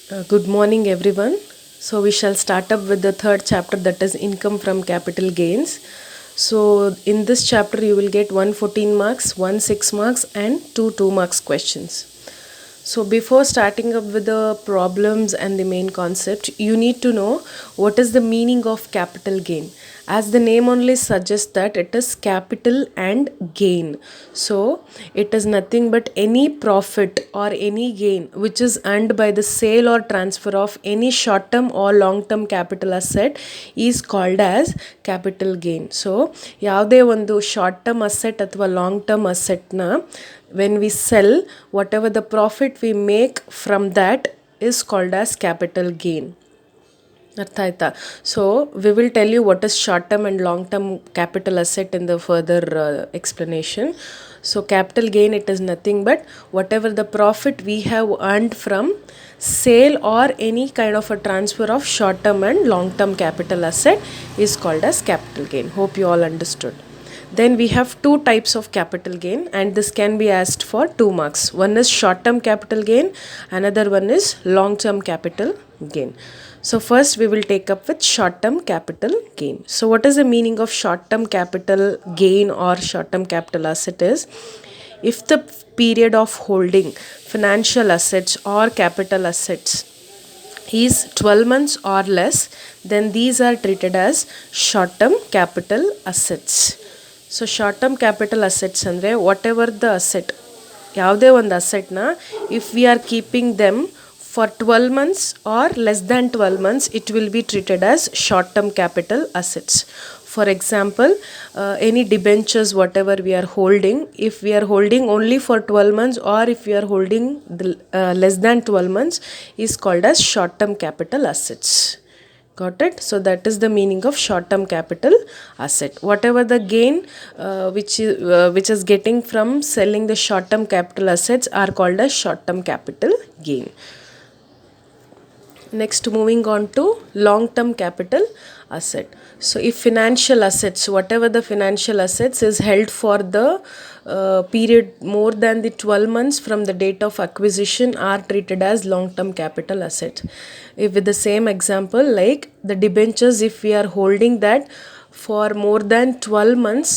Good morning, everyone. So, we shall start up with the third chapter, that is income from capital gains. So, in this chapter, you will get 114 marks, 6 marks, and 2 marks questions. So, before starting up with the problems and the main concept, you need to know what is the meaning of capital gain. As the name only suggests that it is capital and gain. So, it is nothing but any profit or any gain which is earned by the sale or transfer of any short term or long term capital asset is called as capital gain. So, ಯಾವುದೇ ಒಂದು short term asset ಅಥವಾ long term ಅಸೆಟ್ನ when we sell, whatever the profit we make from that is called as capital gain. ಅರ್ಥ ಆಯ್ತಾ? So we will tell you what is short term and long term capital asset in the further explanation. So capital gain it is nothing but whatever the profit we have earned from sale or any kind of a transfer of short term and long term capital asset is called as capital gain. Hope you all understood. Then we have two types of capital gain, and this can be asked for 2 marks. One is short term capital gain, another one is long term capital gain. So first we will take up with short term capital gain. So what is the meaning of short term capital gain or short term capital asset is, if the period of holding financial assets or capital assets is 12 months or less, then these are treated as short term capital assets. So short term capital assets ಅಂದರೆ whatever the asset, ಯಾವುದೇ ಒಂದು ಅಸೆಟ್ನ if we are keeping them for 12 months or less than 12 months, it will be treated as short term capital assets. For example, any debentures whatever we are holding, if we are holding only for 12 months or if we are holding less than 12 months, is called as short term capital assets. Got it? So that is the meaning of short term capital asset. Whatever the gain which is getting from selling the short term capital assets are called as short term capital gain. Next, moving on to long term capital asset. So if financial assets, whatever the financial assets is held for the period more than the 12 months from the date of acquisition, are treated as long term capital assets. If with the same example, like the debentures, if we are holding that for more than 12 months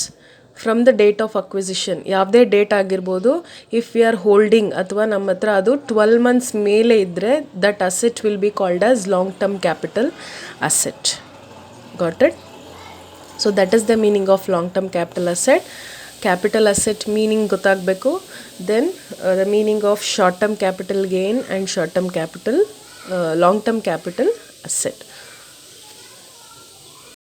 from the date of acquisition, ಯಾವುದೇ date ಆಗಿರ್ಬೋದು, if we are holding ಅಥವಾ ನಮ್ಮ ಹತ್ರ ಅದು 12 months ಮೇಲೆ ಇದ್ದರೆ that asset will be called as long term capital asset. Got it? So that is the meaning of long term capital asset. Capital asset meaning ಗೊತ್ತಾಗಬೇಕು. Then the meaning of short term capital gain and short term capital long term capital asset.